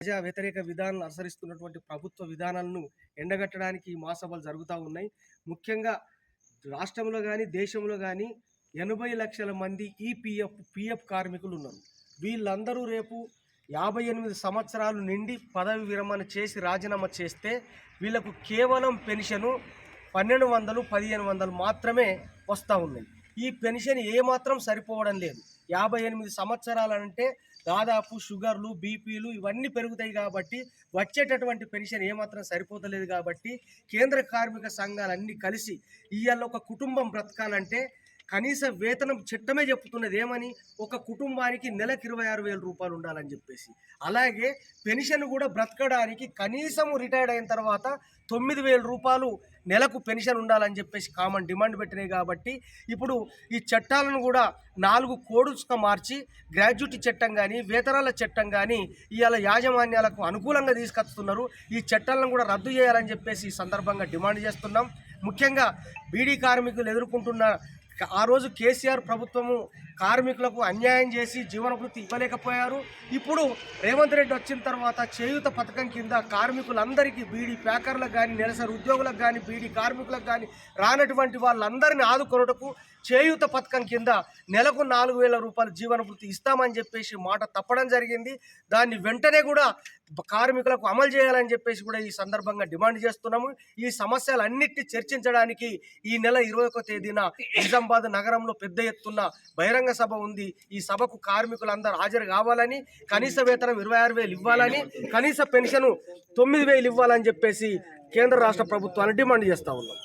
ప్రజా వ్యతిరేక విధానాలను అనుసరిస్తున్నటువంటి ప్రభుత్వ విధానాలను ఎండగట్టడానికి ఈ మహాసభలు జరుగుతూ ఉన్నాయి. ముఖ్యంగా రాష్ట్రంలో కానీ దేశంలో కానీ 80 లక్షల మంది పిఎఫ్ కార్మికులు ఉన్నారు. వీళ్ళందరూ రేపు 58 సంవత్సరాలు నిండి పదవి విరమణ చేసి రాజీనామా చేస్తే వీళ్ళకు కేవలం పెన్షను 1200, 1500 మాత్రమే వస్తూ ఉన్నాయి. ఈ పెన్షన్ ఏమాత్రం సరిపోవడం లేదు. 58 సంవత్సరాలంటే దాదాపు షుగర్లు, బీపీలు ఇవన్నీ పెరుగుతాయి కాబట్టి వచ్చేటటువంటి పెన్షన్ ఏమాత్రం సరిపోతలేదు. కాబట్టి కేంద్ర కార్మిక సంఘాలన్నీ కలిసి ఇవాళ ఒక కుటుంబం బ్రతకాలంటే కనీస వేతనం చట్టమే చెప్తున్నది ఏమని, ఒక కుటుంబానికి నెలకు 26,000 రూపాయలు ఉండాలని చెప్పేసి. అలాగే పెన్షన్ కూడా బ్రతకడానికి కనీసం రిటైర్డ్ అయిన తర్వాత 9,000 రూపాయలు నెలకు పెన్షన్ ఉండాలని చెప్పేసి కామన్ డిమాండ్ పెట్టినాయి. కాబట్టి ఇప్పుడు ఈ చట్టాలను కూడా 4 కోడ్స్గా మార్చి గ్రాడ్యుటీ చట్టం కానీ వేతనాల చట్టం కానీ ఇవాళ యాజమాన్యాలకు అనుకూలంగా తీసుకొస్తున్నారు. ఈ చట్టాలను కూడా రద్దు చేయాలని చెప్పేసి ఈ సందర్భంగా డిమాండ్ చేస్తున్నాం. ముఖ్యంగా బీడీ కార్మికులు ఎదుర్కొంటున్న ఆ రోజు కేసీఆర్ ప్రభుత్వము కార్మికులకు అన్యాయం చేసి జీవనభృతి ఇవ్వలేకపోయారు. ఇప్పుడు రేవంత్ రెడ్డి వచ్చిన తర్వాత చేయూత పథకం కింద కార్మికులందరికీ బీడీ ప్యాకర్లకు కానీ నెలసరి ఉద్యోగులకు కానీ బీడీ కార్మికులకు కానీ రానటువంటి వాళ్ళందరినీ ఆదుకొనుటకు చేయూత పథకం కింద నెలకు 4,000 రూపాయలు జీవనభృతి ఇస్తామని చెప్పేసి మాట తప్పడం జరిగింది. దాన్ని వెంటనే కూడా కార్మికులకు అమలు చేయాలని చెప్పేసి కూడా ఈ సందర్భంగా డిమాండ్ చేస్తున్నాము. ఈ సమస్యలన్నిటిని చర్చించడానికి ఈ నెల 21వ తేదీన నిజామాబాద్ నగరంలో పెద్ద ఎత్తున బహిరంగ సభ ఉంది. ఈ సభకు కార్మికులందరూ హాజరు కావాలని, కనీస వేతనం 26,000 ఇవ్వాలని, కనీస పెన్షన్ 9,000 ఇవ్వాలని చెప్పేసి కేంద్ర రాష్ట్ర ప్రభుత్వాన్ని డిమాండ్ చేస్తూ ఉన్నాం.